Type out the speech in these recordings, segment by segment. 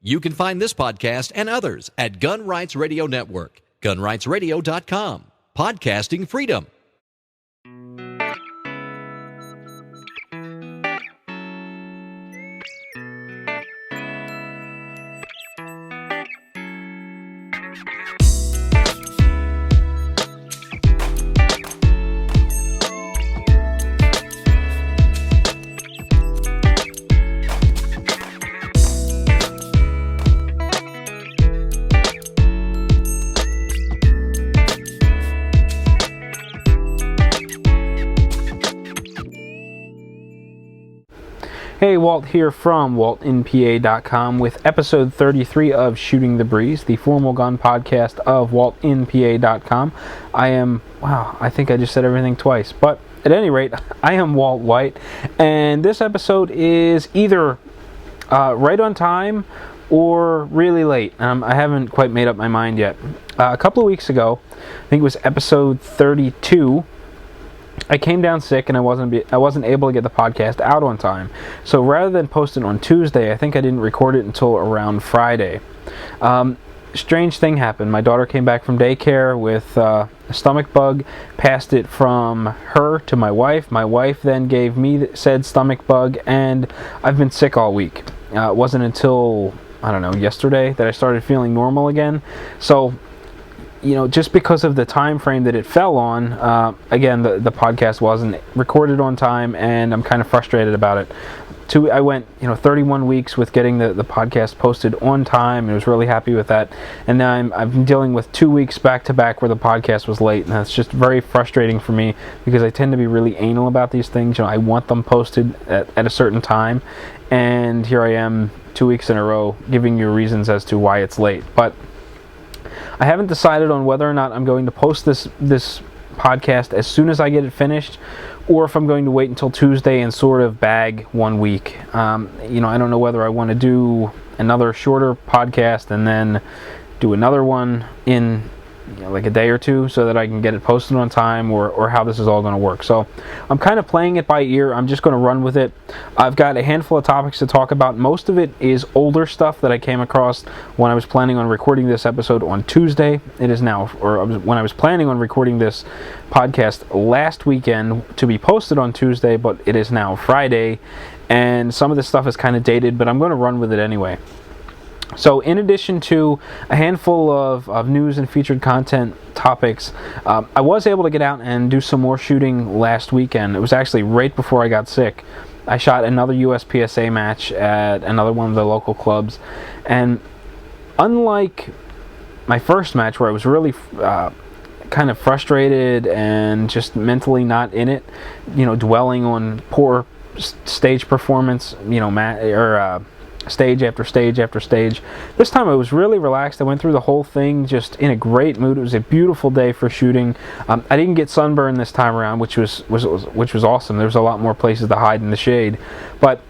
You can find this podcast and others at Gun Rights Radio Network, gunrightsradio.com. Podcasting freedom. Hey, Walt here from WaltInPA.com with episode 33 of Shooting the Breeze, the formal gun podcast of WaltInPA.com. I think I just said everything twice, but at any rate, I am Walt White, and this episode is either right on time or really late. I haven't quite made up my mind yet. A couple of weeks ago, I think it was episode 32, I came down sick and I wasn't able to get the podcast out on time. So rather than post it on Tuesday, I think I didn't record it until around Friday. Strange thing happened. My daughter came back from daycare with a stomach bug, passed it from her to my wife. My wife then gave me said stomach bug, and I've been sick all week. It wasn't until, yesterday that I started feeling normal again. So, just because of the time frame that it fell on, again, the podcast wasn't recorded on time, and I'm kind of frustrated about it. I went 31 weeks with getting the podcast posted on time, and I was really happy with that. And now I've been dealing with 2 weeks back to back where the podcast was late, and that's just very frustrating for me because I tend to be really anal about these things. I want them posted at a certain time, and here I am 2 weeks in a row giving you reasons as to why it's late. But I haven't decided on whether or not I'm going to post this podcast as soon as I get it finished, or if I'm going to wait until Tuesday and sort of bag 1 week. I don't know whether I want to do another shorter podcast and then do another one in like a day or two so that I can get it posted on time, or how this is all going to work. So I'm kind of playing it by ear. I'm just going to run with it. I've got a handful of topics to talk about. Most of it is older stuff that I came across when I was planning on recording this episode on Tuesday. It is now, when I was planning on recording this podcast last weekend to be posted on Tuesday, but it is now Friday, and some of this stuff is kind of dated, but I'm going to run with it anyway. So in addition to a handful of news and featured content topics, I was able to get out and do some more shooting last weekend. It was actually right before I got sick. I shot another USPSA match at another one of the local clubs, and unlike my first match where I was really kind of frustrated and just mentally not in it, dwelling on poor stage performance, stage after stage after stage. This time I was really relaxed. I went through the whole thing just in a great mood. It was a beautiful day for shooting. I didn't get sunburned this time around, which was awesome. There was a lot more places to hide in the shade, but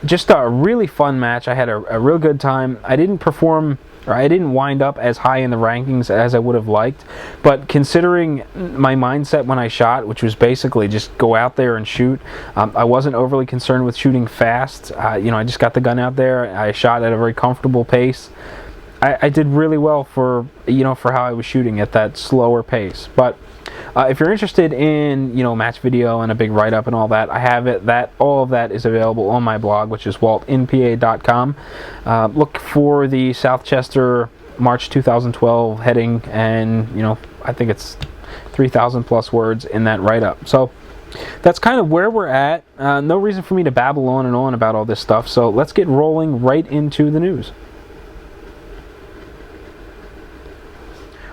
just a really fun match. I had a real good time. I didn't wind up as high in the rankings as I would have liked, but considering my mindset when I shot, which was basically just go out there and shoot, I wasn't overly concerned with shooting fast. I just got the gun out there. I shot at a very comfortable pace. I did really well for how I was shooting at that slower pace. But if you're interested in match video and a big write-up and all that, I have it. All of that is available on my blog, which is WaltInPA.com. Look for the South Chester March 2012 heading, and I think it's 3,000 plus words in that write-up. So that's kind of where we're at. No reason for me to babble on and on about all this stuff. So let's get rolling right into the news.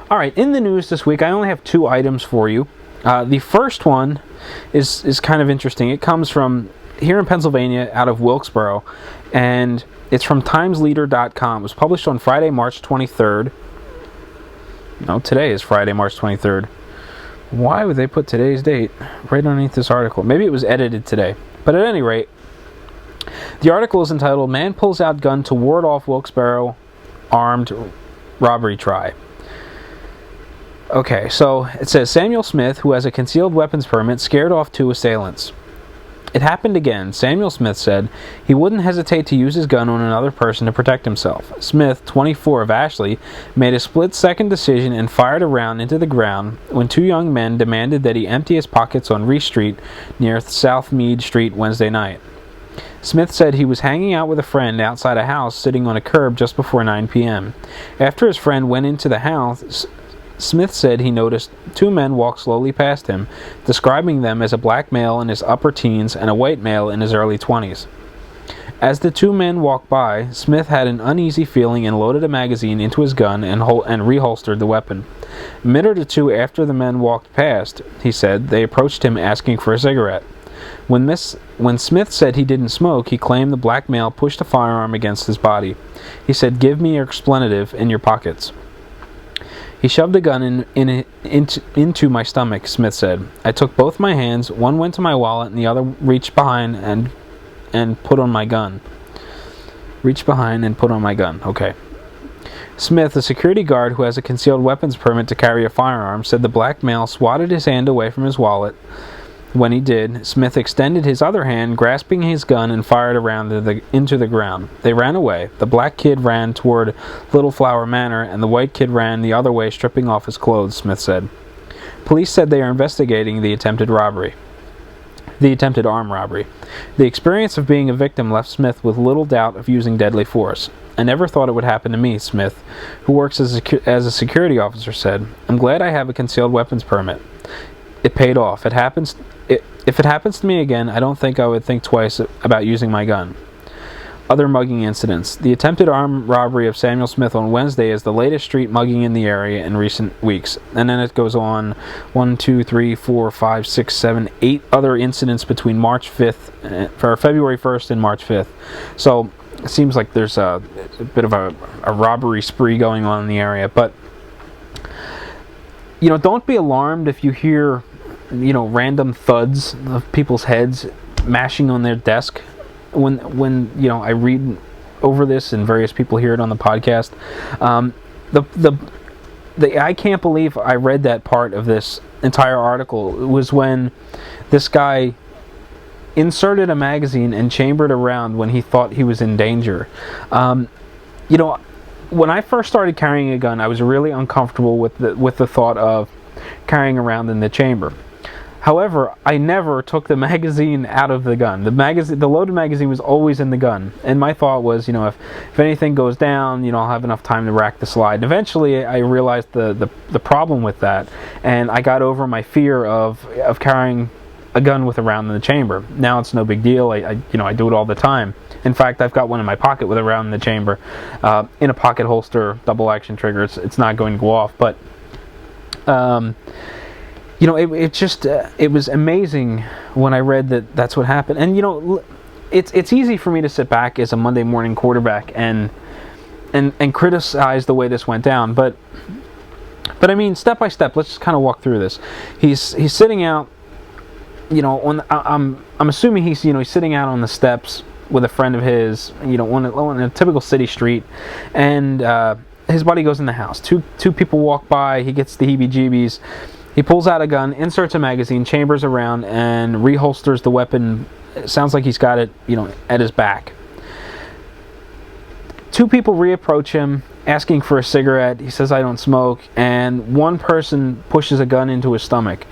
All right, in the news this week, I only have 2 items for you. The first one is kind of interesting. It comes from here in Pennsylvania, out of Wilkesboro, and it's from TimesLeader.com. It was published on Friday, March 23rd. No, today is Friday, March 23rd. Why would they put today's date right underneath this article? Maybe it was edited today. But at any rate, the article is entitled, "Man Pulls Out Gun to Ward Off Wilkesboro Armed Robbery Try." Okay, so it says Samuel Smith, who has a concealed weapons permit, scared off 2 assailants. It happened again. Samuel Smith said he wouldn't hesitate to use his gun on another person to protect himself. Smith, 24, of Ashley, made a split-second decision and fired a round into the ground when two young men demanded that he empty his pockets on Reese Street near South Meade Street Wednesday night. Smith said he was hanging out with a friend outside a house sitting on a curb just before 9 p.m. After his friend went into the house, Smith said he noticed two men walk slowly past him, describing them as a black male in his upper teens and a white male in his early 20s. As the two men walked by, Smith had an uneasy feeling and loaded a magazine into his gun and reholstered the weapon. A minute or two after the men walked past, he said, they approached him asking for a cigarette. When Smith said he didn't smoke, he claimed the black male pushed a firearm against his body. He said, "Give me your expletive in your pockets." He shoved the gun into my stomach, Smith said. I took both my hands, one went to my wallet and the other reached behind and put on my gun. Reached behind and put on my gun. Okay. Smith, a security guard who has a concealed weapons permit to carry a firearm, said the black male swatted his hand away from his wallet. When he did, Smith extended his other hand, grasping his gun, and fired a round into the ground. They ran away. The black kid ran toward Little Flower Manor, and the white kid ran the other way, stripping off his clothes, Smith said. Police said they are investigating the attempted armed robbery. The experience of being a victim left Smith with little doubt of using deadly force. I never thought it would happen to me, Smith, who works as a security officer, said. I'm glad I have a concealed weapons permit. It paid off. If it happens to me again, I don't think I would think twice about using my gun. Other mugging incidents. The attempted armed robbery of Samuel Smith on Wednesday is the latest street mugging in the area in recent weeks. And then it goes on 1, 2, 3, 4, 5, 6, 7, 8 other incidents between February 1st and March 5th. So it seems like there's a bit of a robbery spree going on in the area. But, don't be alarmed if you hear random thuds of people's heads mashing on their desk. When I read over this and various people hear it on the podcast, I can't believe I read that part of this entire article. It was when this guy inserted a magazine and chambered a round when he thought he was in danger. When I first started carrying a gun, I was really uncomfortable with the thought of carrying around in the chamber. However, I never took the magazine out of the gun. The loaded magazine was always in the gun. And my thought was, if anything goes down, I'll have enough time to rack the slide. And eventually, I realized the problem with that, and I got over my fear of carrying a gun with a round in the chamber. Now it's no big deal. I do it all the time. In fact, I've got one in my pocket with a round in the chamber, in a pocket holster, double action trigger. It's not going to go off, but. It was amazing when I read that that's what happened. And it's easy for me to sit back as a Monday morning quarterback and criticize the way this went down. But I mean, step by step, let's just kind of walk through this. He's sitting out, I'm assuming he's sitting out on the steps with a friend of his, on a typical city street, and his buddy goes in the house. Two people walk by. He gets the heebie-jeebies. He pulls out a gun, inserts a magazine, chambers around, and reholsters the weapon. It sounds like he's got it, at his back. Two people reapproach him, asking for a cigarette. He says, I don't smoke. And one person pushes a gun into his stomach.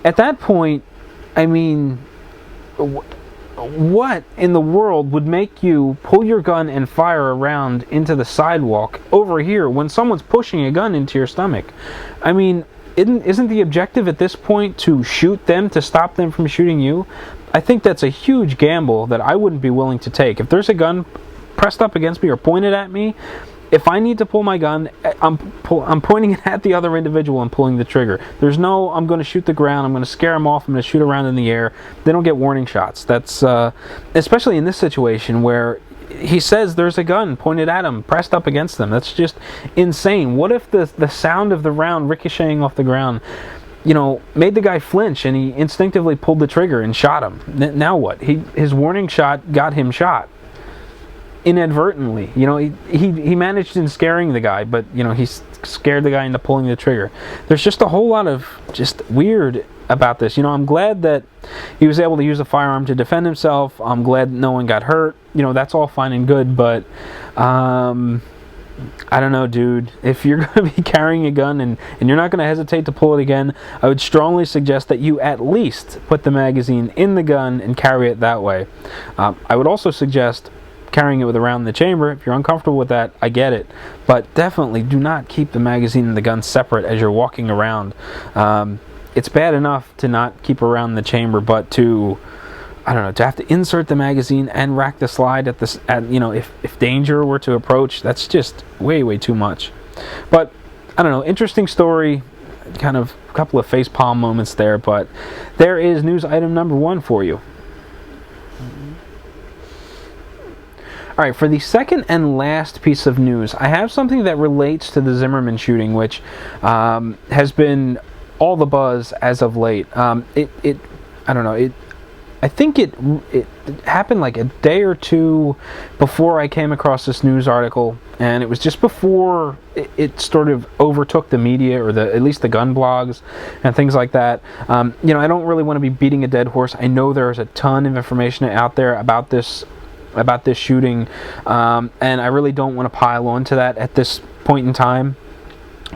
At that point, I mean, what in the world would make you pull your gun and fire a round into the sidewalk over here when someone's pushing a gun into your stomach? I mean, isn't the objective at this point to shoot them, to stop them from shooting you? I think that's a huge gamble that I wouldn't be willing to take. If there's a gun pressed up against me or pointed at me, if I need to pull my gun, I'm pointing it at the other individual and pulling the trigger. There's no, I'm going to shoot the ground, I'm going to scare them off, I'm going to shoot around in the air. They don't get warning shots. That's, especially in this situation where he says there's a gun pointed at him, pressed up against them. That's just insane. What if the sound of the round ricocheting off the ground, made the guy flinch and he instinctively pulled the trigger and shot him? Now what? His warning shot got him shot. Inadvertently. He managed in scaring the guy, but, he scared the guy into pulling the trigger. There's just a whole lot of just weird about this. I'm glad that he was able to use a firearm to defend himself. I'm glad no one got hurt. That's all fine and good, but I don't know, dude. If you're going to be carrying a gun and you're not going to hesitate to pull it again, I would strongly suggest that you at least put the magazine in the gun and carry it that way. I would also suggest carrying it with a round in the chamber. If you're uncomfortable with that, I get it. But definitely do not keep the magazine and the gun separate as you're walking around. It's bad enough to not keep a round in the chamber, but to have to insert the magazine and rack the slide if danger were to approach, that's just way, way too much. But, I don't know, interesting story, kind of a couple of facepalm moments there, but there is news item number 1 for you. Alright, for the second and last piece of news, I have something that relates to the Zimmerman shooting, which has been all the buzz as of late. I think it happened like a day or two before I came across this news article, and it was just before it sort of overtook the media, or at least the gun blogs and things like that. I don't really want to be beating a dead horse. I know there's a ton of information out there about this shooting, and I really don't want to pile on to that at this point in time.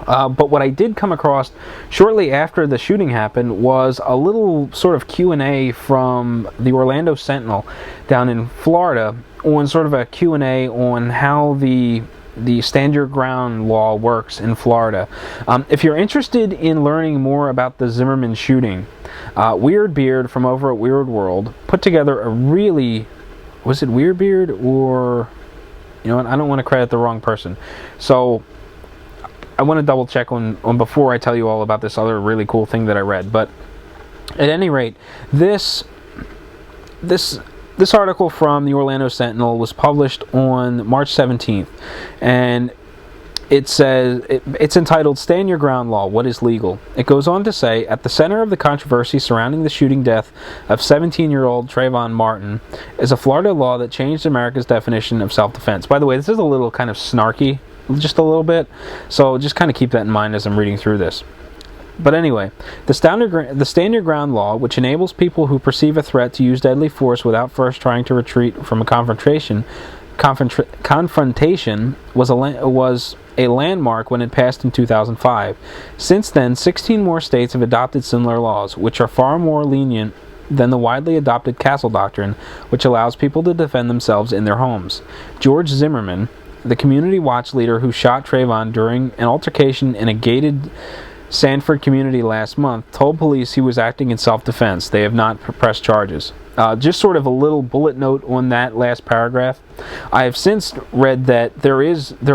But what I did come across shortly after the shooting happened was a little sort of Q&A from the Orlando Sentinel down in Florida, on sort of a Q&A on how the stand your ground law works in Florida. If you're interested in learning more about the Zimmerman shooting, Weird Beard from over at Weird World put together a really, was it Weird Beard or, I don't want to credit the wrong person. So I want to double check on before I tell you all about this other really cool thing that I read. But at any rate, this article from the Orlando Sentinel was published on March 17th, and it says it's entitled "Stand Your Ground Law: What is Legal?" It goes on to say, at the center of the controversy surrounding the shooting death of 17-year-old Trayvon Martin is a Florida law that changed America's definition of self-defense. By the way, this is a little kind of snarky, just a little bit, so just kind of keep that in mind as I'm reading through this. But anyway, the Stand Your Ground law, which enables people who perceive a threat to use deadly force without first trying to retreat from a confrontation, was a landmark when it passed in 2005. Since then, 16 more states have adopted similar laws, which are far more lenient than the widely adopted Castle Doctrine, which allows people to defend themselves in their homes. George Zimmerman, the community watch leader who shot Trayvon during an altercation in a gated Sanford community last month, told police he was acting in self-defense. They have not pressed charges. Just sort of a little bullet note on that last paragraph. I have since read that there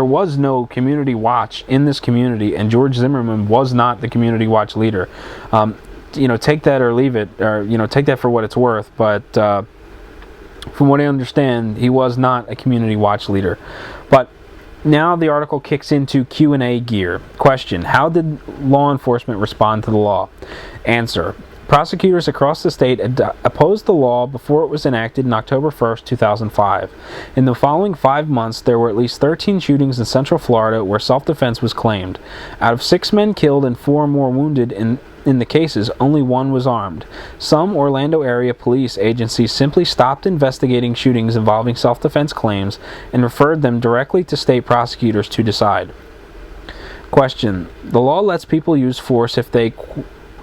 was no community watch in this community, and George Zimmerman was not the community watch leader. Take that or leave it, or take that for what it's worth. But from what I understand, he was not a community watch leader. But now the article kicks into Q&A gear. Question: how did law enforcement respond to the law? Answer: prosecutors across the state opposed the law before it was enacted in October 1st, 2005. In the following 5 months, there were at least 13 shootings in Central Florida where self-defense was claimed. Out of 6 men killed and 4 more wounded in the cases, only 1 was armed. Some Orlando area police agencies simply stopped investigating shootings involving self-defense claims and referred them directly to state prosecutors to decide. Question: the law lets people use force if they,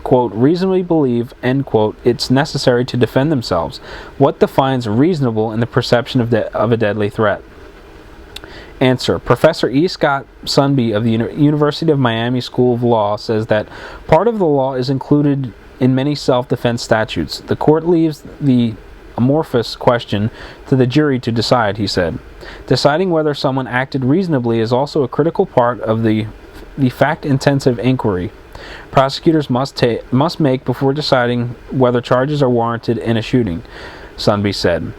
quote, reasonably believe, end quote, it's necessary to defend themselves. What defines reasonable in the perception of a deadly threat? Answer: Professor E. Scott Sunby of the University of Miami School of Law says that part of the law is included in many self-defense statutes. The court leaves the amorphous question to the jury to decide, he said. Deciding whether someone acted reasonably is also a critical part of the fact-intensive inquiry prosecutors must make before deciding whether charges are warranted in a shooting, Sunby said.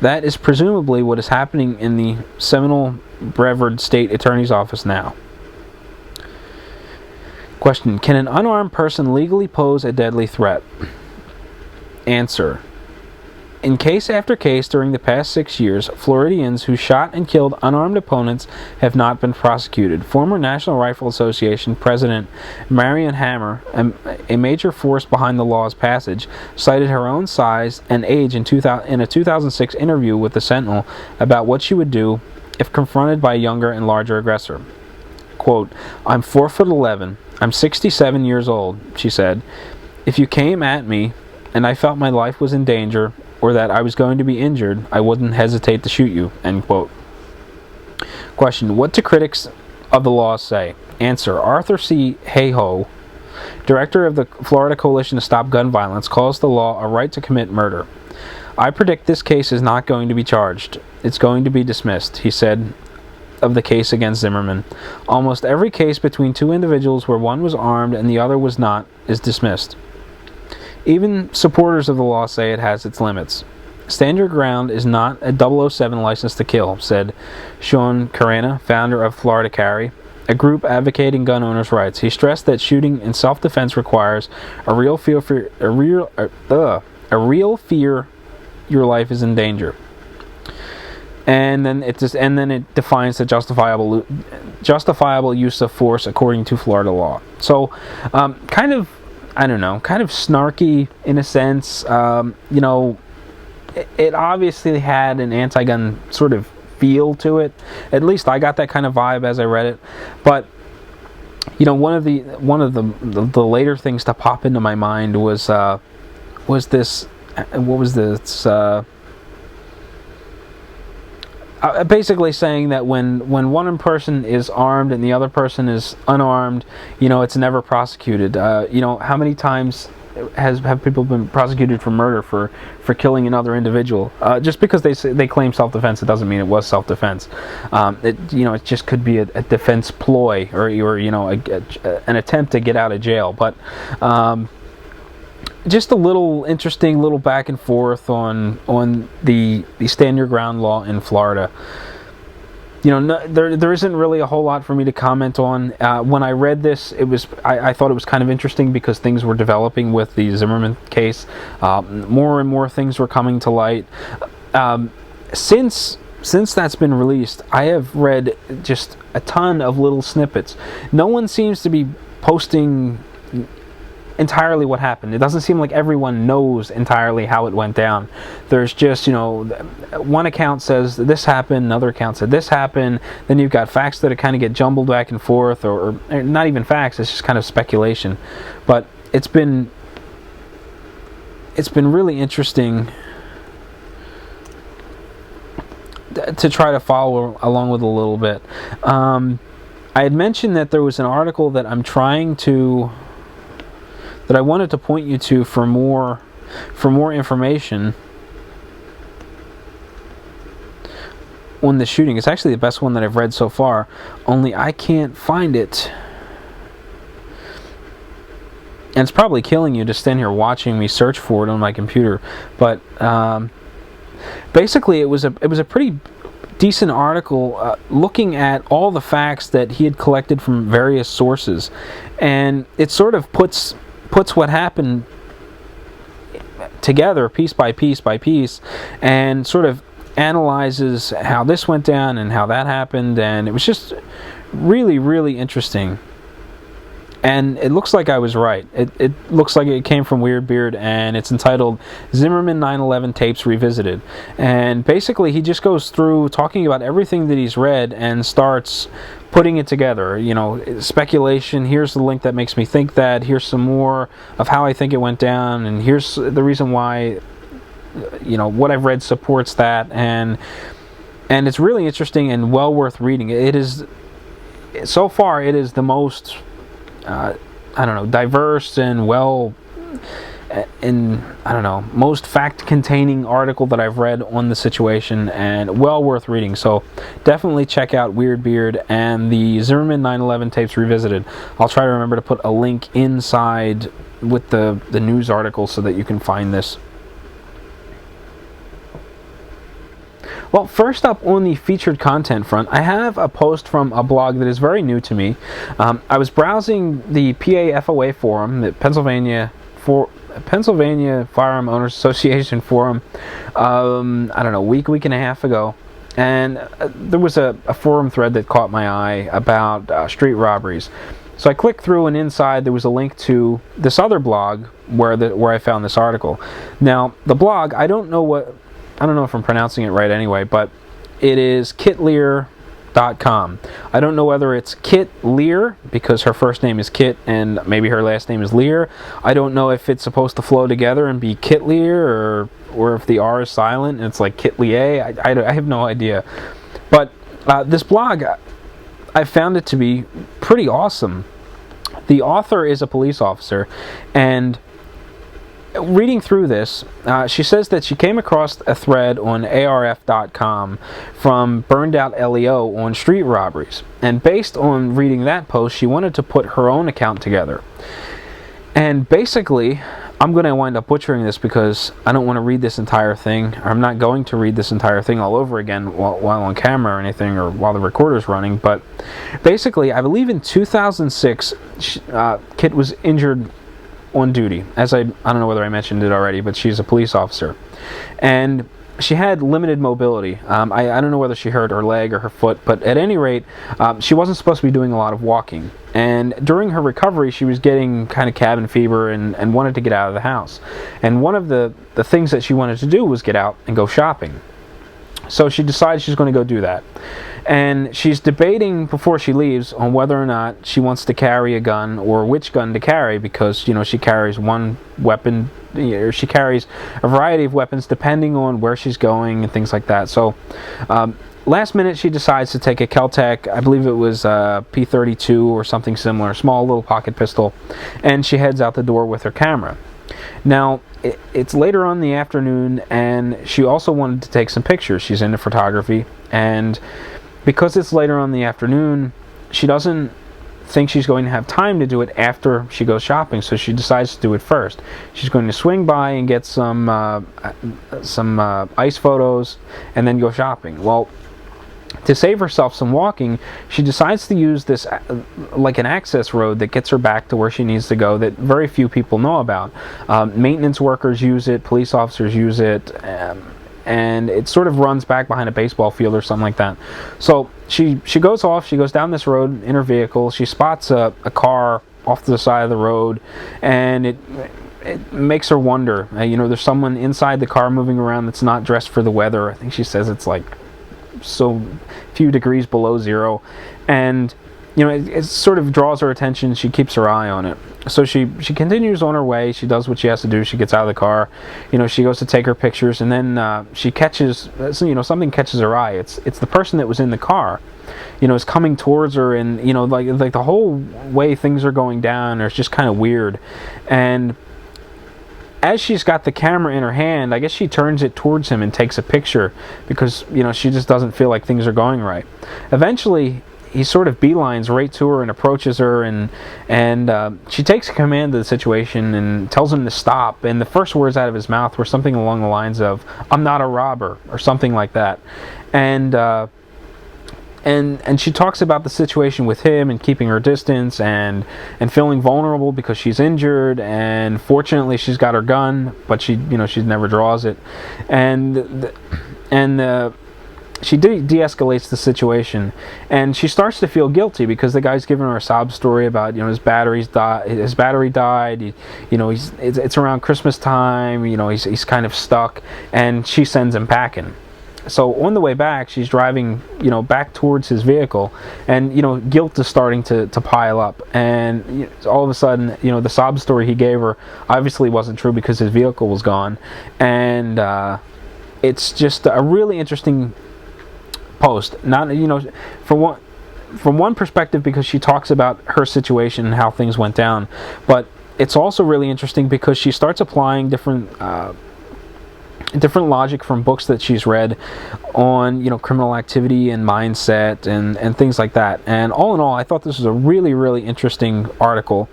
That is presumably what is happening in the Seminole Brevard State Attorney's Office now. Question: can an unarmed person legally pose a deadly threat? Answer: In case after case during the past 6 years, Floridians who shot and killed unarmed opponents have not been prosecuted. Former National Rifle Association President Marion Hammer, a major force behind the law's passage, cited her own size and age in a 2006 interview with the Sentinel about what she would do if confronted by a younger and larger aggressor. Quote, "I'm 4'11". I'm 67 years old," she said. "If you came at me and I felt my life was in danger or that I was going to be injured, I wouldn't hesitate to shoot you." End quote. Question, what do critics of the law say? Answer, Arthur C. Hayhoe, director of the Florida Coalition to Stop Gun Violence, calls the law a right to commit murder. "I predict this case is not going to be charged. It's going to be dismissed," he said of the case against Zimmerman. "Almost every case between two individuals where one was armed and the other was not is dismissed. Even supporters of the law say it has its limits. Stand your ground is not a 007 license to kill," said Sean Carena, founder of Florida Carry, a group advocating gun owners' rights. He stressed that shooting in self-defense requires a real fear your life is in danger. And then it defines the justifiable use of force according to Florida law. So, kind of snarky in a sense. It obviously had an anti-gun sort of feel to it. At least I got that kind of vibe as I read it. But one of the later things to pop into my mind was this. What was this? Basically saying that when one person is armed and the other person is unarmed, it's never prosecuted. How many times have people been prosecuted for murder for killing another individual? Just because they claim self-defense, it doesn't mean it was self-defense. It just could be a defense ploy or an attempt to get out of jail. But just a little interesting little back and forth on the stand your ground law in Florida. There isn't really a whole lot for me to comment on. When I read this, I thought it was kind of interesting because things were developing with the Zimmerman case. More and more things were coming to light. Since that's been released, I have read just a ton of little snippets. No one seems to be posting entirely what happened. It doesn't seem like everyone knows entirely how it went down. There's just, one account says this happened, another account said this happened, then you've got facts that kind of get jumbled back and forth, or not even facts, it's just kind of speculation. But it's been really interesting to try to follow along with a little bit. I had mentioned that there was an article that I wanted to point you to for more information on the shooting. It's actually the best one that I've read so far, only I can't find it. And it's probably killing you to stand here watching me search for it on my computer. But basically, it was a pretty decent article looking at all the facts that he had collected from various sources, and it sort of puts what happened together piece by piece and sort of analyzes how this went down and how that happened, and it was just really, really interesting. And it looks like I was right. It looks like it came from Weirdbeard, and it's entitled Zimmerman 9/11 Tapes Revisited. And basically he just goes through talking about everything that he's read and starts putting it together. Speculation, here's the link that makes me think that, here's some more of how I think it went down, and here's the reason why, what I've read supports that. And it's really interesting and well worth reading. It is, so far, it is the most diverse and most fact-containing article that I've read on the situation, and well worth reading. So definitely check out Weirdbeard and the Zimmerman 9/11 Tapes Revisited. I'll try to remember to put a link inside with the news article so that you can find this. Well, first up on the featured content front, I have a post from a blog that is very new to me. I was browsing the PA FOA forum, the Pennsylvania Pennsylvania Firearm Owners Association forum, I don't know, week and a half ago. And there was a forum thread that caught my eye about street robberies. So I clicked through, and inside there was a link to this other blog where I found this article. Now, the blog, I don't know if I'm pronouncing it right anyway, but it is kitlear.com. I don't know whether it's Kit Lear, because her first name is Kit and maybe her last name is Lear. I don't know if it's supposed to flow together and be Kit Lear, or if the R is silent and it's like Kit Lear. I have no idea. But this blog, I found it to be pretty awesome. The author is a police officer, and reading through this, she says that she came across a thread on arf.com from Burned Out Leo on street robberies, and based on reading that post, she wanted to put her own account together. And basically, I'm going to wind up butchering this because I don't want to read this entire thing. I'm not going to read this entire thing all over again while on camera or anything, or while the recorder's running. But basically, I believe in 2006, Kit was injured on duty. As I don't know whether I mentioned it already, but she's a police officer. And she had limited mobility. I don't know whether she hurt her leg or her foot, but at any rate, she wasn't supposed to be doing a lot of walking. And during her recovery, she was getting kind of cabin fever and wanted to get out of the house. And one of the things that she wanted to do was get out and go shopping. So she decides she's going to go do that. And she's debating before she leaves on whether or not she wants to carry a gun or which gun to carry, because, she carries one weapon, or she carries a variety of weapons depending on where she's going and things like that. So last minute she decides to take a Kel-Tec, I believe it was P32 or something similar, small little pocket pistol, and she heads out the door with her camera. Now, it's later on in the afternoon, and she also wanted to take some pictures. She's into photography, and because it's later on in the afternoon, she doesn't think she's going to have time to do it after she goes shopping, so she decides to do it first. She's going to swing by and get some ice photos and then go shopping. Well, to save herself some walking, she decides to use this like an access road that gets her back to where she needs to go, that very few people know about. Maintenance workers use it, police officers use it, and it sort of runs back behind a baseball field or something like that. So she goes off, she goes down this road in her vehicle, she spots a car off to the side of the road, and it makes her wonder. There's someone inside the car moving around that's not dressed for the weather. I think she says it's like so few degrees below zero, and it sort of draws her attention. She keeps her eye on it, so she continues on her way. She does what she has to do. She gets out of the car, she goes to take her pictures, and then she catches something catches her eye. It's the person that was in the car, is coming towards her, and like the whole way things are going down, it's just kind of weird. And as she's got the camera in her hand, I guess she turns it towards him and takes a picture, because she just doesn't feel like things are going right. Eventually, he sort of beelines right to her and approaches her, and she takes command of the situation and tells him to stop. And the first words out of his mouth were something along the lines of, "I'm not a robber," or something like that. And she talks about the situation with him and keeping her distance and feeling vulnerable because she's injured, and fortunately she's got her gun, but she never draws it, and she de-escalates the situation, and she starts to feel guilty because the guy's giving her a sob story about his battery died. It's around Christmas time. He's kind of stuck, and she sends him packing. So on the way back, she's driving, back towards his vehicle, and, guilt is starting to pile up. And all of a sudden, the sob story he gave her obviously wasn't true because his vehicle was gone. And it's just a really interesting post. Not, from one perspective, because she talks about her situation and how things went down, but it's also really interesting because she starts applying different logic from books that she's read on criminal activity and mindset and things like that. And all in all, I thought this was a really, really interesting article,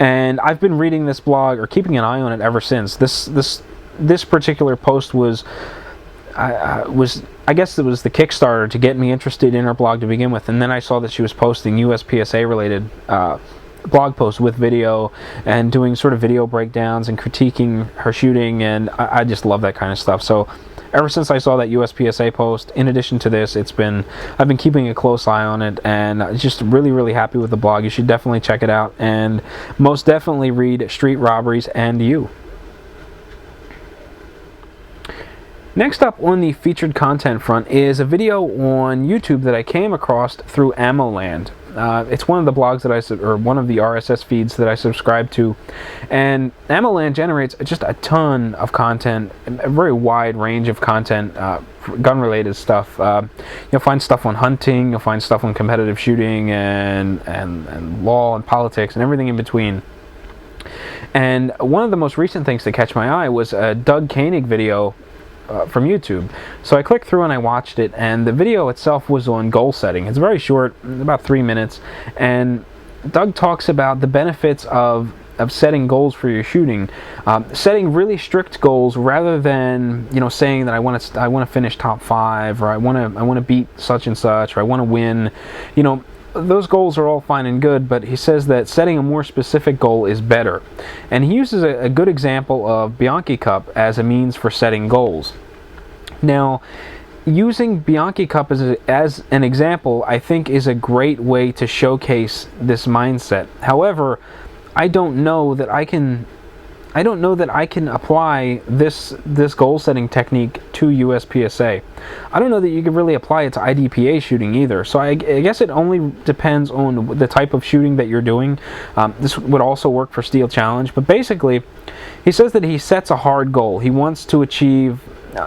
and I've been reading this blog or keeping an eye on it ever since. This particular post was I guess it was the Kickstarter to get me interested in her blog to begin with, and then I saw that she was posting USPSA related blog posts with video and doing sort of video breakdowns and critiquing her shooting, and I just love that kind of stuff. So ever since I saw that USPSA post, in addition to this, I've been keeping a close eye on it, and just really, really happy with the blog. You should definitely check it out, and most definitely read Street Robberies and You. Next up on the featured content front is a video on YouTube that I came across through AmmoLand. It's one of the blogs that or one of the RSS feeds that I subscribe to, and AmmoLand generates just a ton of content, a very wide range of content, gun-related stuff. You'll find stuff on hunting, you'll find stuff on competitive shooting, and law and politics and everything in between. And one of the most recent things to catch my eye was a Doug Koenig video from YouTube. So I clicked through and I watched it, and the video itself was on goal setting. It's very short, about 3 minutes, and Doug talks about the benefits of setting goals for your shooting, setting really strict goals rather than saying that I want to finish top 5, or I want to beat such and such, or I want to win. Those goals are all fine and good, but he says that setting a more specific goal is better. And he uses a good example of Bianchi Cup as a means for setting goals. Now, using Bianchi Cup as an example, I think, is a great way to showcase this mindset. However, I don't know that I can apply this goal setting technique to USPSA. I don't know that you could really apply it to IDPA shooting either. So I guess it only depends on the type of shooting that you're doing. This would also work for Steel Challenge, but basically, he says that he sets a hard goal. He wants to achieve.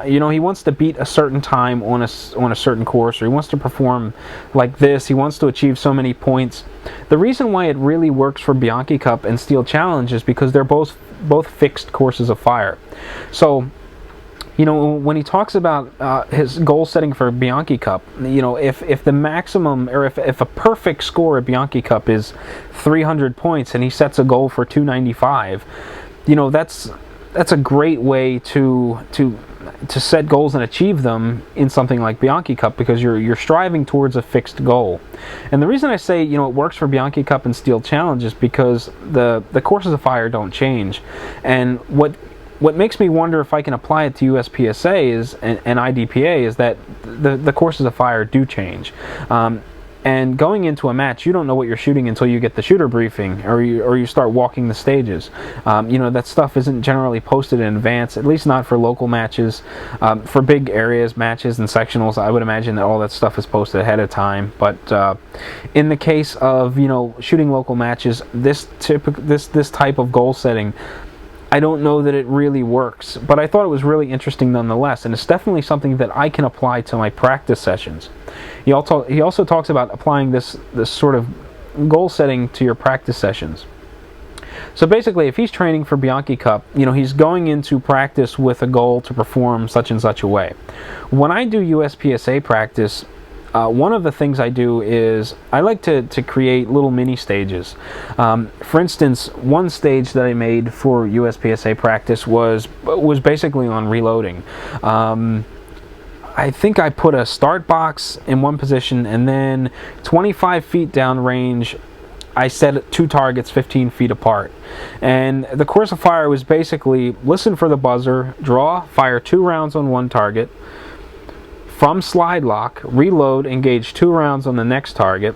He wants to beat a certain time on a certain course, or he wants to perform like this. He wants to achieve so many points. The reason why it really works for Bianchi Cup and Steel Challenge is because they're both fixed courses of fire. So, when he talks about his goal setting for Bianchi Cup, if the maximum, or if a perfect score at Bianchi Cup is 300 points and he sets a goal for 295, that's a great way to set goals and achieve them in something like Bianchi Cup, because you're striving towards a fixed goal. And the reason I say it works for Bianchi Cup and Steel Challenge is because the courses of fire don't change. And what makes me wonder if I can apply it to USPSA and IDPA is that the courses of fire do change. And going into a match, you don't know what you're shooting until you get the shooter briefing, or you start walking the stages. That stuff isn't generally posted in advance, at least not for local matches. For big areas matches and sectionals, I would imagine that all that stuff is posted ahead of time. But in the case of shooting local matches, this type of goal setting, I don't know that it really works. But I thought it was really interesting nonetheless, and it's definitely something that I can apply to my practice sessions. He also talks about applying this sort of goal setting to your practice sessions. So basically, if he's training for Bianchi Cup, he's going into practice with a goal to perform such and such a way. When I do USPSA practice, one of the things I do is I like to create little mini stages. For instance, one stage that I made for USPSA practice was basically on reloading. I think I put a start box in one position, and then 25 feet down range, I set 2 targets 15 feet apart. And the course of fire was basically listen for the buzzer, draw, fire 2 rounds on one target, from slide lock, reload, engage 2 rounds on the next target,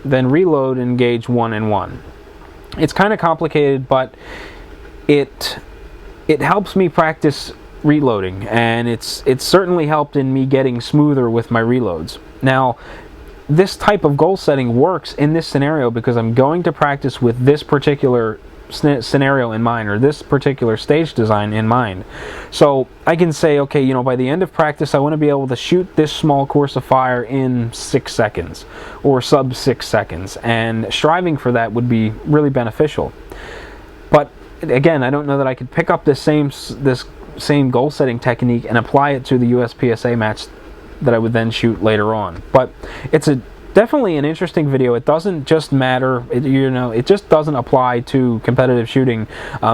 then reload, engage 1 and 1. It's kind of complicated, but it helps me practice reloading, and it's certainly helped in me getting smoother with my reloads. Now, this type of goal setting works in this scenario because I'm going to practice with this particular scenario in mind, or this particular stage design in mind. So I can say, okay, by the end of practice, I want to be able to shoot this small course of fire in 6 seconds, or sub 6 seconds, and striving for that would be really beneficial. But again, I don't know that I could pick up this same goal setting technique and apply it to the USPSA match that I would then shoot later on. But it's definitely an interesting video. It doesn't just matter, it just doesn't apply to competitive shooting.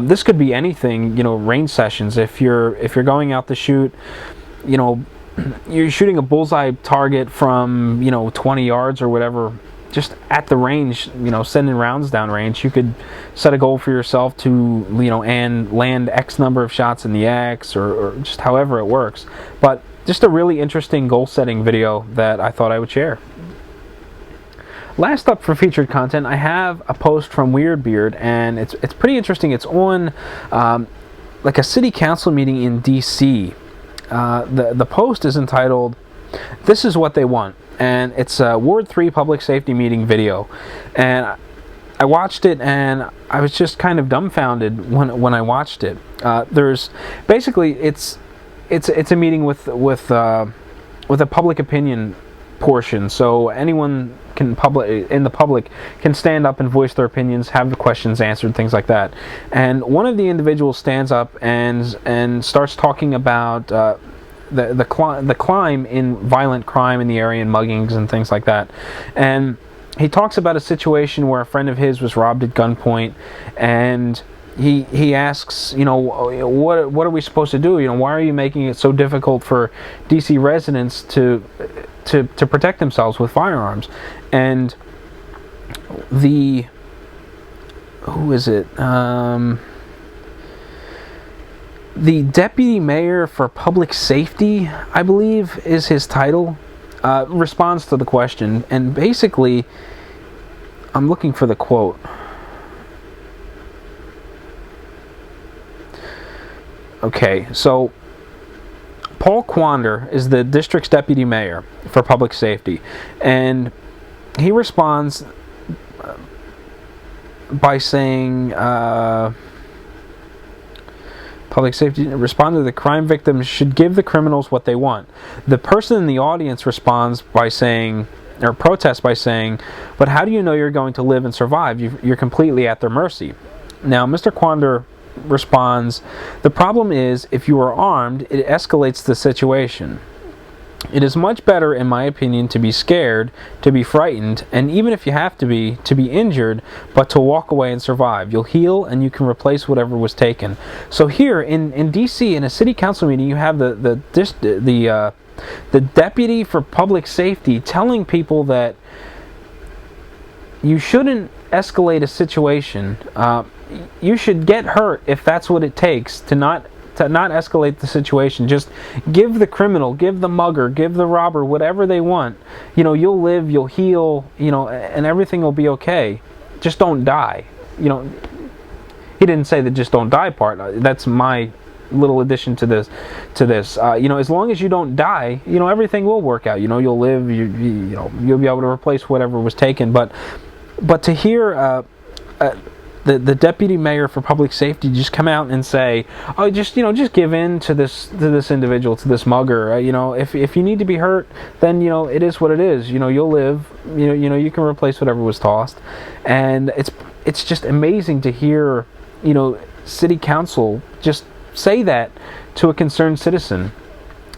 This could be anything, range sessions. If you're going out to shoot, you're shooting a bullseye target from 20 yards or whatever, just at the range, sending rounds down range, you could set a goal for yourself to, and land X number of shots in the X, or just however it works. But just a really interesting goal-setting video that I thought I would share. Last up for featured content, I have a post from Weird Beard, and it's pretty interesting. It's on like a city council meeting in D.C. The post is entitled, "This is what they want," and it's a Ward 3 public safety meeting video. And I watched it, and I was just kind of dumbfounded when I watched it. There's basically it's a meeting with a public opinion portion, so anyone in the public can stand up and voice their opinions, have the questions answered, things like that. And one of the individuals stands up and starts talking about the climb in violent crime in the area, and muggings and things like that. And he talks about a situation where a friend of his was robbed at gunpoint, and he asks, what are we supposed to do? Why are you making it so difficult for DC residents to protect themselves with firearms? And who is it? The deputy mayor for public safety, I believe is his title, responds to the question, and basically, I'm looking for the quote. Okay, so Paul Quander is the district's deputy mayor for public safety, and he responds by saying, public safety responded, "The crime victims should give the criminals what they want." The person in the audience responds by saying, or protests by saying, "But how do you know you're going to live and survive? You're completely at their mercy." Now, Mr. Quander responds, "The problem is, if you are armed, it escalates the situation. It is much better, in my opinion, to be scared, to be frightened, and even if you have to be injured, but to walk away and survive. You'll heal, and you can replace whatever was taken." So here in D.C., in a city council meeting, you have the deputy for public safety telling people that you shouldn't escalate a situation. You should get hurt if that's what it takes to not escalate the situation. Just give the criminal, give the mugger, give the robber whatever they want. You'll live, you'll heal, and everything will be okay. Just don't die. He didn't say the "just don't die" part. That's my little addition to this. As long as you don't die, everything will work out. You'll live. You'll be able to replace whatever was taken. But to hear the deputy mayor for public safety just come out and say, "Oh, just give in to this individual, to this mugger. If you need to be hurt, then it is what it is. You'll live. You can replace whatever was tossed." And it's just amazing to hear city council just say that to a concerned citizen.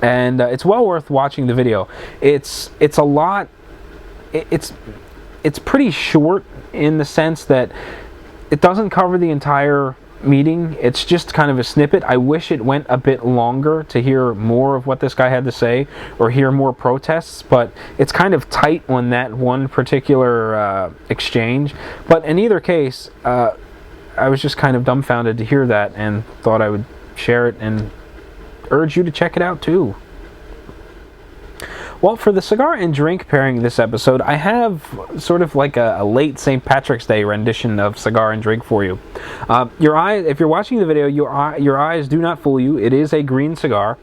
And it's well worth watching the video. It's a lot. It's pretty short in the sense that it doesn't cover the entire meeting. It's just kind of a snippet. I wish it went a bit longer to hear more of what this guy had to say, or hear more protests, but it's kind of tight on that one particular exchange. But in either case, I was just kind of dumbfounded to hear that, and thought I would share it and urge you to check it out too. Well, for the cigar and drink pairing this episode, I have sort of like a late St. Patrick's Day rendition of cigar and drink for you. Your eyes, if you're watching the video, your eyes do not fool you. It is a green cigar.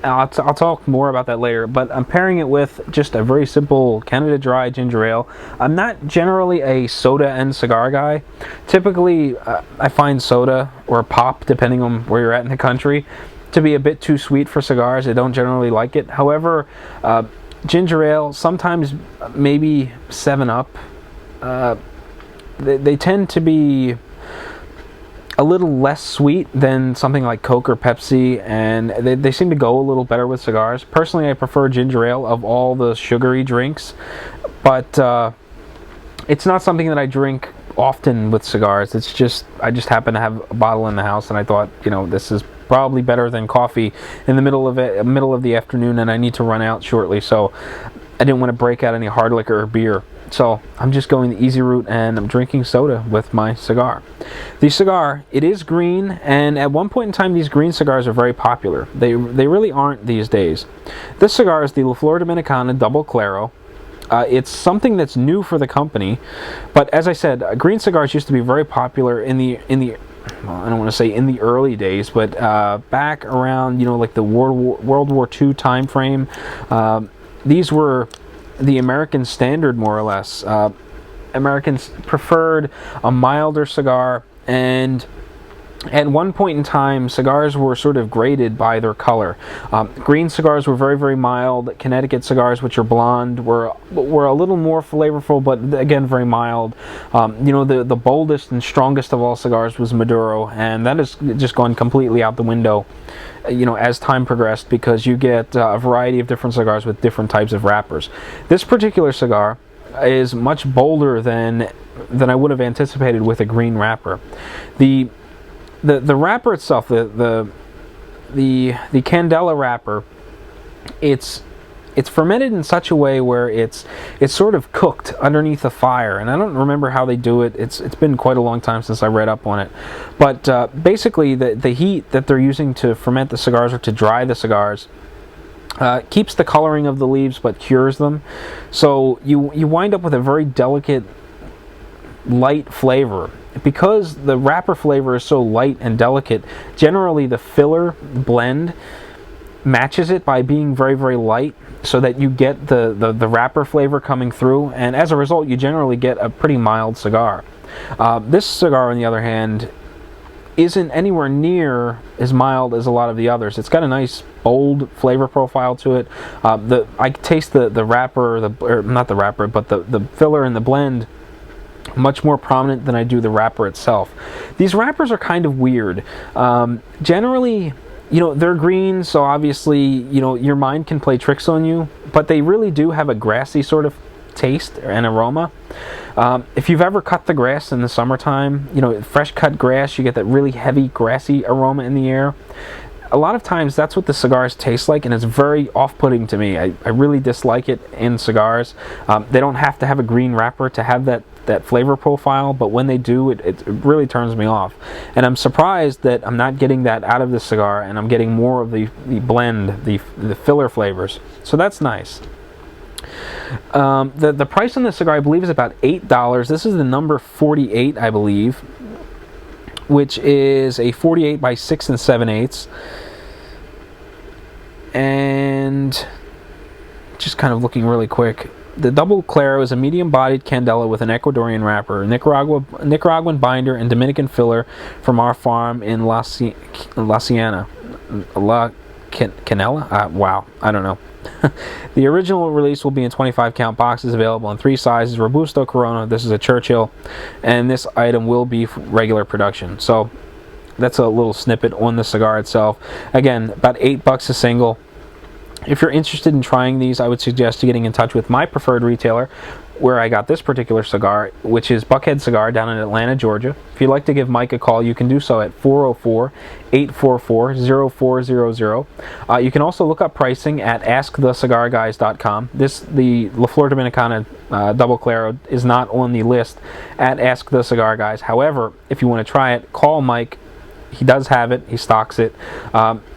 I'll talk more about that later, but I'm pairing it with just a very simple Canada Dry ginger ale. I'm not generally a soda and cigar guy. Typically, I find soda or pop, depending on where you're at in the country, to be a bit too sweet for cigars. I don't generally like it. However, ginger ale, sometimes maybe 7-Up, they tend to be a little less sweet than something like Coke or Pepsi, and they seem to go a little better with cigars. Personally, I prefer ginger ale of all the sugary drinks, but it's not something that I drink often with cigars. It's just, I just happen to have a bottle in the house, and I thought, this is probably better than coffee in the middle of the afternoon, and I need to run out shortly, so I didn't want to break out any hard liquor or beer. So I'm just going the easy route, and I'm drinking soda with my cigar. The cigar, it is green, and at one point in time these green cigars are very popular. They really aren't these days. This cigar is the Flor Dominicana Double Claro. It's something that's new for the company, but as I said, green cigars used to be very popular in the well, I don't want to say in the early days, but back around, like the World War II time frame. These were the American standard, more or less. Americans preferred a milder cigar, and at one point in time, cigars were sort of graded by their color. Green cigars were very, very mild. Connecticut cigars, which are blonde, were a little more flavorful, but again, very mild. The boldest and strongest of all cigars was Maduro, and that has just gone completely out the window, as time progressed, because you get a variety of different cigars with different types of wrappers. This particular cigar is much bolder than I would have anticipated with a green wrapper. The wrapper itself, the Candela wrapper, it's fermented in such a way where it's sort of cooked underneath the fire, and I don't remember how they do it. It's been quite a long time since I read up on it, but basically the heat that they're using to ferment the cigars or to dry the cigars keeps the coloring of the leaves but cures them, so you wind up with a very delicate, light flavor. Because the wrapper flavor is so light and delicate, generally the filler blend matches it by being very, very light, so that you get the wrapper flavor coming through, and as a result you generally get a pretty mild cigar. This cigar, on the other hand, isn't anywhere near as mild as a lot of the others. It's got a nice bold flavor profile to it. I taste the wrapper, or not the wrapper, but the filler and the blend much more prominent than I do the wrapper itself. These wrappers are kind of weird. Generally, they're green, so obviously, your mind can play tricks on you, but they really do have a grassy sort of taste and aroma. If you've ever cut the grass in the summertime, fresh cut grass, you get that really heavy grassy aroma in the air. A lot of times that's what the cigars taste like, and it's very off-putting to me. I really dislike it in cigars. They don't have to have a green wrapper to have that flavor profile, but when they do, it really turns me off. And I'm surprised that I'm not getting that out of this cigar, and I'm getting more of the blend, the filler flavors. So that's nice. The price on this cigar, I believe, is about $8. This is the number 48, I believe, which is a 48 by 6 7/8. And just kind of looking really quick, the Double Claro is a medium-bodied Candela with an Ecuadorian wrapper, Nicaraguan binder, and Dominican filler from our farm in La Candela. Wow, I don't know. The original release will be in 25-count boxes, available in 3 sizes: Robusto, Corona. This is a Churchill, and this item will be regular production. So that's a little snippet on the cigar itself. Again, about $8 a single. If you're interested in trying these, I would suggest getting in touch with my preferred retailer, where I got this particular cigar, which is Buckhead Cigar down in Atlanta, Georgia. If you'd like to give Mike a call, you can do so at 404-844-0400. You can also look up pricing at AskTheCigarGuys.com. The Flor Dominicana Double Claro is not on the list at Ask the Cigar Guys. However, if you want to try it, call Mike. He does have it. He stocks it.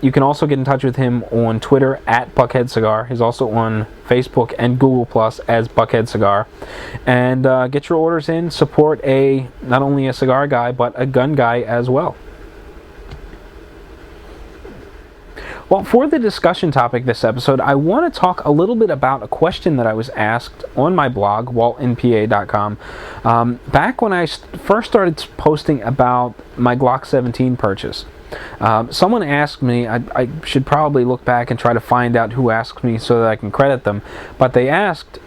You can also get in touch with him on Twitter at Buckhead Cigar. He's also on Facebook and Google Plus as Buckhead Cigar. And get your orders in. Support not only a cigar guy, but a gun guy as well. Well, for the discussion topic this episode, I want to talk a little bit about a question that I was asked on my blog, waltinpa.com, back when I first started posting about my Glock 17 purchase. Someone asked me, I should probably look back and try to find out who asked me so that I can credit them, but they asked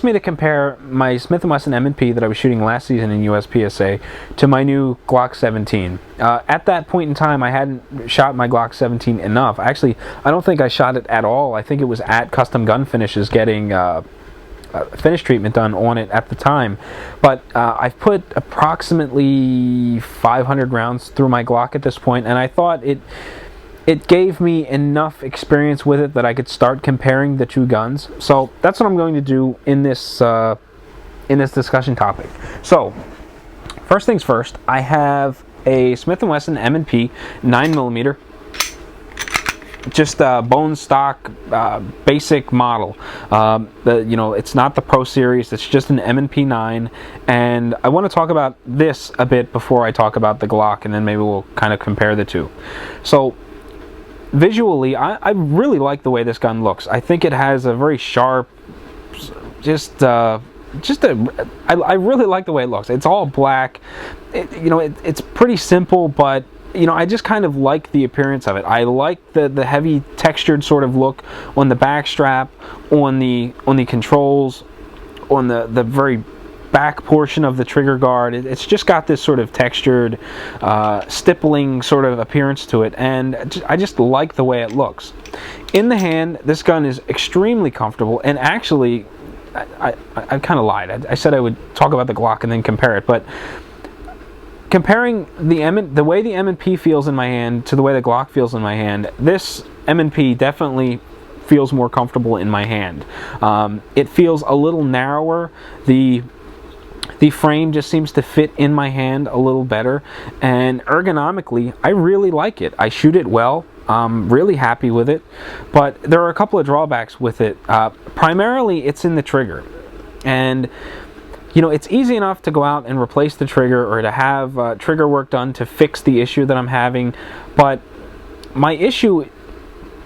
me to compare my Smith & Wesson M&P that I was shooting last season in USPSA to my new Glock 17. At that point in time, I hadn't shot my Glock 17 enough. Actually, I don't think I shot it at all. I think it was at Custom Gun Finishes getting finish treatment done on it at the time. But I've put approximately 500 rounds through my Glock at this point, and I thought it gave me enough experience with it that I could start comparing the two guns. So that's what I'm going to do in this discussion topic. So first things first, I have a Smith & Wesson M&P 9mm, just a bone stock basic model. It's not the Pro Series, it's just an M&P 9, and I want to talk about this a bit before I talk about the Glock, and then maybe we'll kind of compare the two. So visually, I really like the way this gun looks. I think it has a very sharp, I really like the way it looks. It's all black. It's pretty simple, but I just kind of like the appearance of it. I like the heavy textured sort of look on the back strap, on the controls, on the very back portion of the trigger guard. It's just got this sort of textured, stippling sort of appearance to it, and I just like the way it looks. In the hand, this gun is extremely comfortable, and actually, I kind of lied. I said I would talk about the Glock and then compare it, but comparing the way the M&P feels in my hand to the way the Glock feels in my hand, this M&P definitely feels more comfortable in my hand. It feels a little narrower. The frame just seems to fit in my hand a little better, and ergonomically, I really like it. I shoot it well. I'm really happy with it, but there are a couple of drawbacks with it. Primarily, it's in the trigger, and it's easy enough to go out and replace the trigger or to have trigger work done to fix the issue that I'm having, but my issue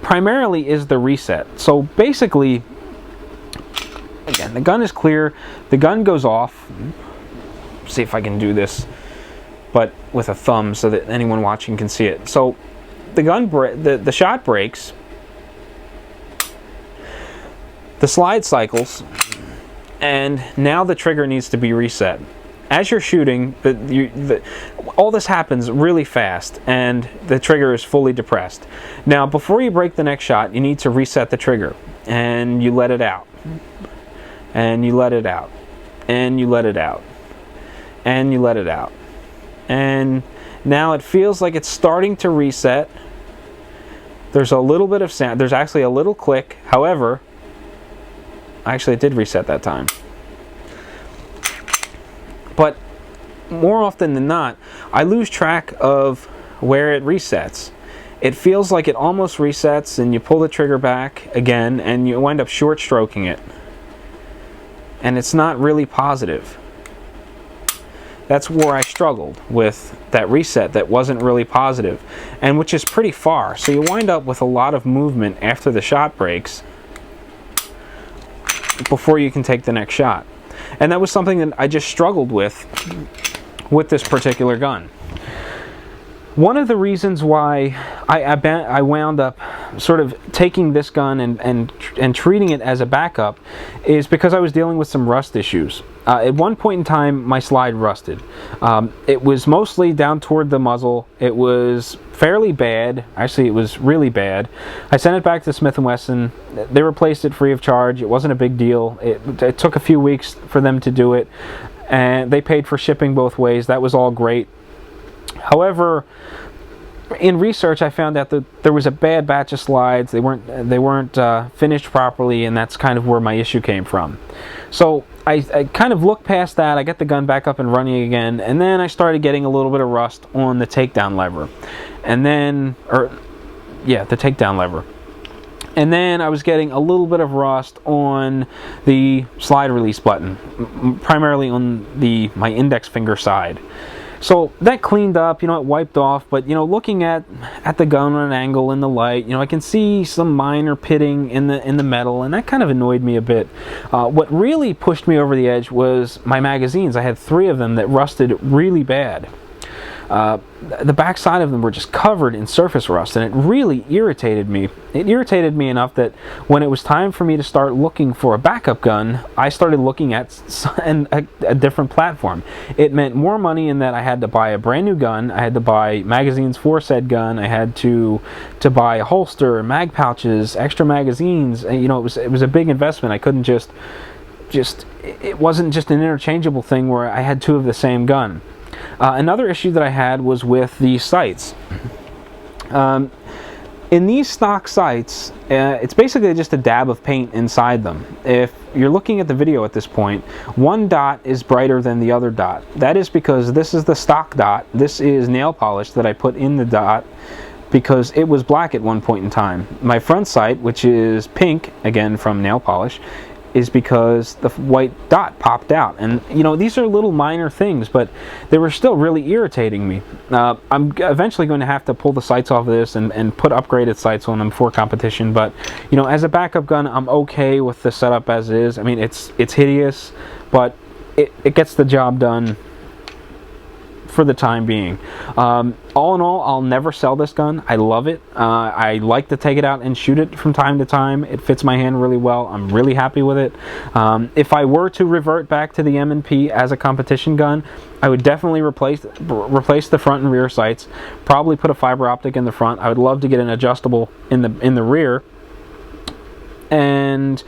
primarily is the reset. So basically, again, the gun is clear, the gun goes off. See if I can do this, but with a thumb so that anyone watching can see it. So the gun the shot breaks, the slide cycles, and now the trigger needs to be reset. As you're shooting, all this happens really fast, and the trigger is fully depressed. Now, before you break the next shot, you need to reset the trigger, and you let it out, and you let it out, and you let it out, and you let it out, and now it feels like it's starting to reset. There's a little bit of sound. There's actually a little click. However, actually, it did reset that time. But more often than not, I lose track of where it resets. It feels like it almost resets, and you pull the trigger back again, and you wind up short stroking it. And it's not really positive. That's where I struggled with that reset that wasn't really positive, and which is pretty far. So you wind up with a lot of movement after the shot breaks before you can take the next shot. And that was something that I just struggled with this particular gun. One of the reasons why I wound up sort of taking this gun and treating it as a backup is because I was dealing with some rust issues. At one point in time, my slide rusted. It was mostly down toward the muzzle. It was fairly bad. Actually, it was really bad. I sent it back to Smith & Wesson. They replaced it free of charge. It wasn't a big deal. It took a few weeks for them to do it, and they paid for shipping both ways. That was all great. However, in research, I found out that there was a bad batch of slides. They weren't finished properly, and that's kind of where my issue came from. So I kind of looked past that. I got the gun back up and running again, and then I started getting a little bit of rust on the takedown lever, the takedown lever. And then I was getting a little bit of rust on the slide release button, primarily on my index finger side. So that cleaned up, it wiped off, but, looking at the gun on an angle in the light, I can see some minor pitting in the metal, and that kind of annoyed me a bit. What really pushed me over the edge was my magazines. I had 3 of them that rusted really bad. The back side of them were just covered in surface rust, and it really irritated me. It irritated me enough that when it was time for me to start looking for a backup gun, I started looking at a different platform. It meant more money in that I had to buy a brand new gun, I had to buy magazines for said gun, I had to buy a holster, mag pouches, extra magazines. It was a big investment. I couldn't it wasn't just an interchangeable thing where I had 2 of the same gun. Another issue that I had was with the sights. In these stock sights, it's basically just a dab of paint inside them. If you're looking at the video at this point, one dot is brighter than the other dot. That is because this is the stock dot. This is nail polish that I put in the dot because it was black at one point in time. My front sight, which is pink, again from nail polish, is because the white dot popped out. And you know, these are little minor things, but they were still really irritating me. I'm eventually going to have to pull the sights off of this and put upgraded sights on them for competition, but you know, as a backup gun, I'm okay with the setup as is. I mean, it's hideous, but it gets the job done for the time being. All in all, I'll never sell this gun. I love it. I like to take it out and shoot it from time to time. It fits my hand really well. I'm really happy with it. If I were to revert back to the M&P as a competition gun, I would definitely replace the front and rear sights, probably put a fiber optic in the front. I would love to get an adjustable in the rear, and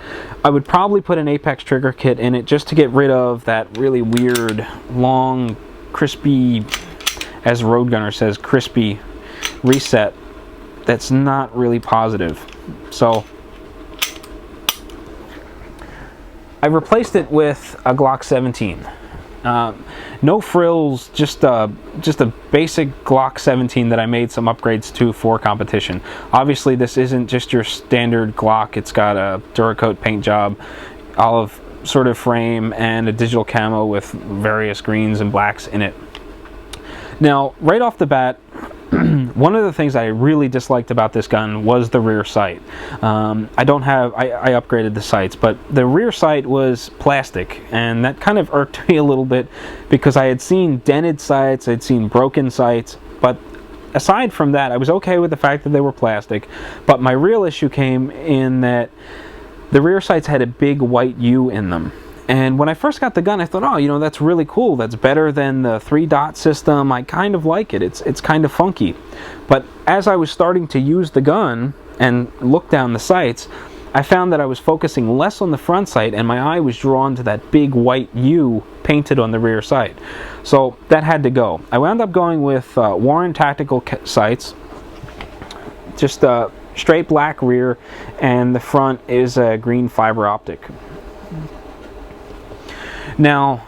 I would probably put an Apex trigger kit in it just to get rid of that really weird, long, crispy, as Road Gunner says, crispy reset that's not really positive. So I replaced it with a Glock 17. No frills, just a basic Glock 17 that I made some upgrades to for competition. Obviously this isn't just your standard Glock. It's got a Duracoat paint job, olive sort of frame, and a digital camo with various greens and blacks in it. Now, right off the bat, one of the things I really disliked about this gun was the rear sight. I upgraded the sights, but the rear sight was plastic, and that kind of irked me a little bit because I had seen dented sights, I'd seen broken sights, but aside from that, I was okay with the fact that they were plastic. But my real issue came in that the rear sights had a big white U in them. And when I first got the gun, I thought, oh, you know, that's really cool. That's better than the 3-dot system. I kind of like it. It's kind of funky. But as I was starting to use the gun and look down the sights, I found that I was focusing less on the front sight and my eye was drawn to that big white U painted on the rear sight. So that had to go. I wound up going with Warren Tactical sights. Just straight black rear, and the front is a green fiber optic. Now,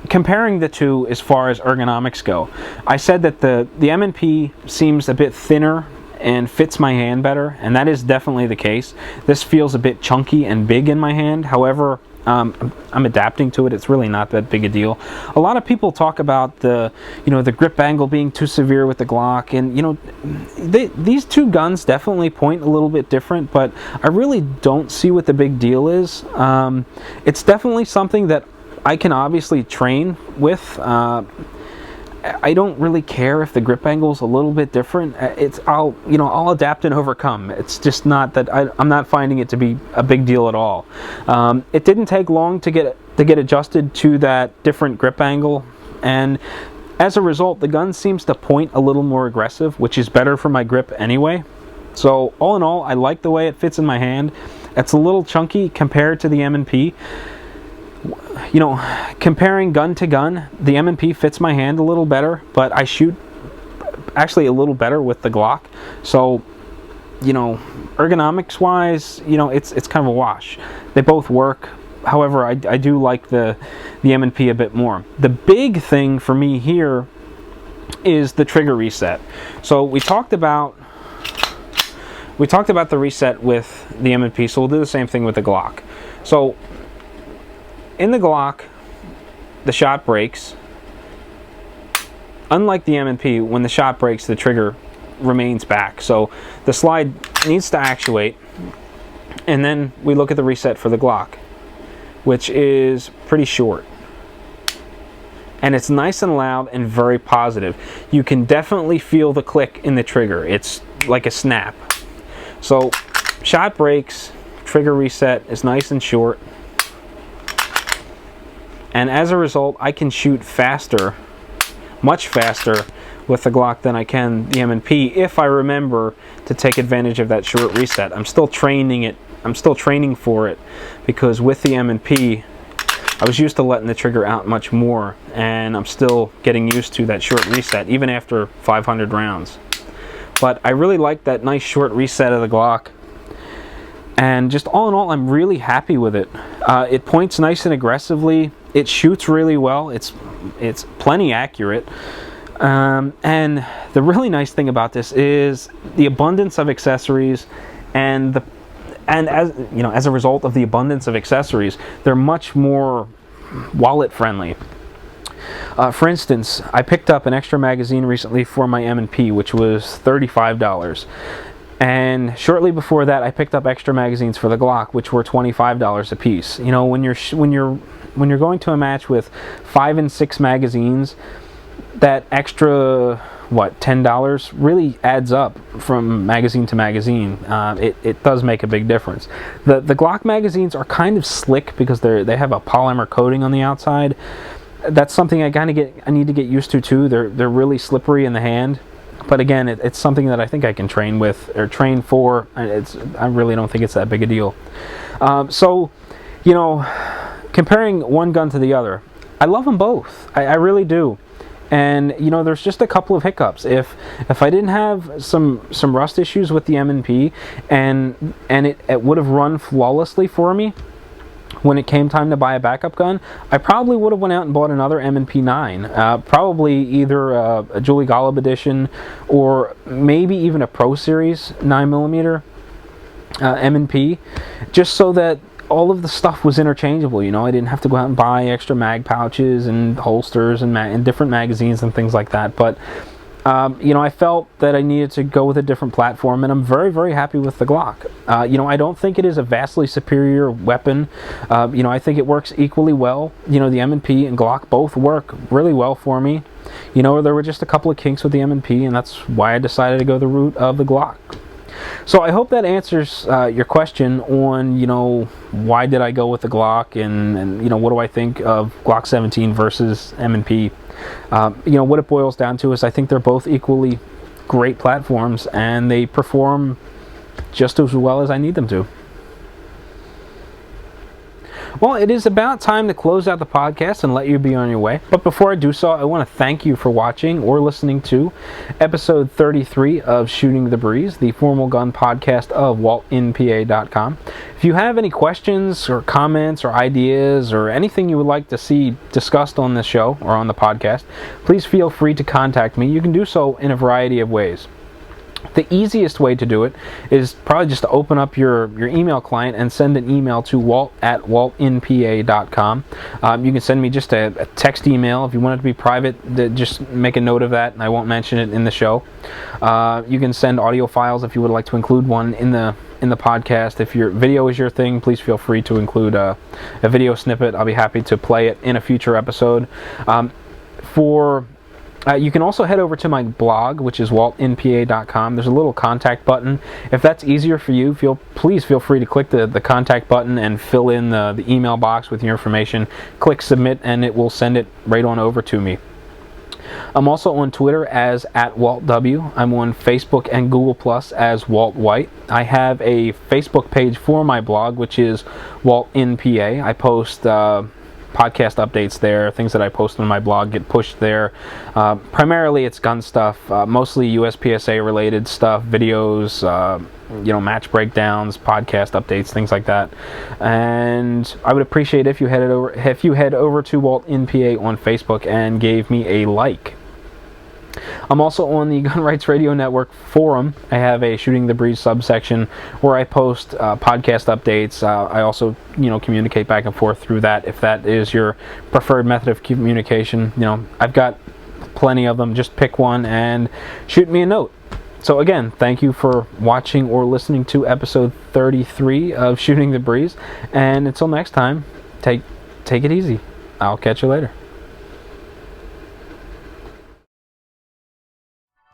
comparing the two as far as ergonomics go, I said that the M&P seems a bit thinner and fits my hand better, and that is definitely the case. This feels a bit chunky and big in my hand. However, I'm adapting to it. It's really not that big a deal. A lot of people talk about the grip angle being too severe with the Glock, and you know, these two guns definitely point a little bit different, but I really don't see what the big deal is. It's definitely something that I can obviously train with. I don't really care if the grip angle's a little bit different. I'll adapt and overcome. It's just not that I'm not finding it to be a big deal at all. It didn't take long to get adjusted to that different grip angle, and as a result, the gun seems to point a little more aggressive, which is better for my grip anyway. So all in all, I like the way it fits in my hand. It's a little chunky compared to the M&P. You know, comparing gun to gun, the M&P fits my hand a little better, but I shoot actually a little better with the Glock. So, you know, ergonomics wise, you know, it's kind of a wash. They both work. However, I do like the M&P a bit more. The big thing for me here is the trigger reset. So we talked about the reset with the M&P, so we'll do the same thing with the Glock. So in the Glock, the shot breaks. Unlike the M&P, when the shot breaks, the trigger remains back. So the slide needs to actuate. And then we look at the reset for the Glock, which is pretty short. And it's nice and loud and very positive. You can definitely feel the click in the trigger. It's like a snap. So shot breaks, trigger reset is nice and short. And as a result, I can shoot faster, much faster, with the Glock than I can the M&P if I remember to take advantage of that short reset. I'm still training it. I'm still training for it, because with the M&P, I was used to letting the trigger out much more, and I'm still getting used to that short reset even after 500 rounds. But I really like that nice short reset of the Glock. And just all in all, I'm really happy with it. It points nice and aggressively. It shoots really well. It's plenty accurate. And the really nice thing about this is the abundance of accessories, and as a result of the abundance of accessories, they're much more wallet friendly. For instance, I picked up an extra magazine recently for my M&P, which was $35. And shortly before that, I picked up extra magazines for the Glock, which were $25 a piece. You know, when you're going to a match with 5 and 6 magazines, that extra $10 really adds up from magazine to magazine. It does make a big difference. The Glock magazines are kind of slick because they have a polymer coating on the outside. That's something I need to get used to too. They're really slippery in the hand. But again, it's something that I think I can train with or train for. I really don't think it's that big a deal. So, you know, comparing one gun to the other, I love them both. I really do. And you know, there's just a couple of hiccups. If I didn't have some rust issues with the M&P, and it would have run flawlessly for me when it came time to buy a backup gun, I probably would have went out and bought another M&P 9, probably either a Julie Golub edition or maybe even a Pro Series 9mm M&P, just so that all of the stuff was interchangeable. You know, I didn't have to go out and buy extra mag pouches and holsters and different magazines and things like that. But you know, I felt that I needed to go with a different platform, and I'm very, very happy with the Glock. You know, I don't think it is a vastly superior weapon. You know, I think it works equally well. You know, the M&P and Glock both work really well for me. You know, there were just a couple of kinks with the M&P, and that's why I decided to go the route of the Glock. So I hope that answers your question on, you know, why did I go with the Glock, and you know, what do I think of Glock 17 versus M&P. You know, what it boils down to is I think they're both equally great platforms, and they perform just as well as I need them to. Well, it is about time to close out the podcast and let you be on your way. But before I do so, I want to thank you for watching or listening to episode 33 of Shooting the Breeze, the formal gun podcast of WaltInPA.com. If you have any questions or comments or ideas or anything you would like to see discussed on this show or on the podcast, please feel free to contact me. You can do so in a variety of ways. The easiest way to do it is probably just to open up your email client and send an email to walt@waltinpa.com. You can send me just a text email. If you want it to be private, just make a note of that, and I won't mention it in the show. You can send audio files if you would like to include one in the podcast. If your video is your thing, please feel free to include a video snippet. I'll be happy to play it in a future episode. You can also head over to my blog, which is waltinpa.com. There's a little contact button. If that's easier for you, please feel free to click the contact button and fill in the email box with your information. Click submit, and it will send it right on over to me. I'm also on Twitter as @WaltW. I'm on Facebook and Google Plus as Walt White. I have a Facebook page for my blog, which is WaltInPA. I post podcast updates there. Things that I post on my blog get pushed there. Primarily it's gun stuff, mostly USPSA related stuff, videos, you know, match breakdowns, podcast updates, things like that. And I would appreciate if you head over to WaltInPA on Facebook and gave me a like. I'm also on the Gun Rights Radio Network forum. I have a Shooting the Breeze subsection where I post podcast updates. I also, you know, communicate back and forth through that if that is your preferred method of communication. You know, I've got plenty of them. Just pick one and shoot me a note. So again, thank you for watching or listening to episode 33 of Shooting the Breeze. And until next time, take it easy. I'll catch you later.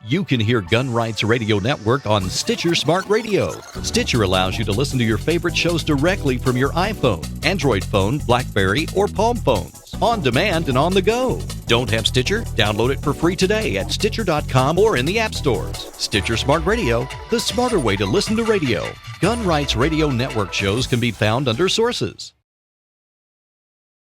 You can hear Gun Rights Radio Network on Stitcher Smart Radio. Stitcher allows you to listen to your favorite shows directly from your iPhone, Android phone, BlackBerry, or Palm phones, on demand and on the go. Don't have Stitcher? Download it for free today at Stitcher.com or in the app stores. Stitcher Smart Radio, the smarter way to listen to radio. Gun Rights Radio Network shows can be found under Sources.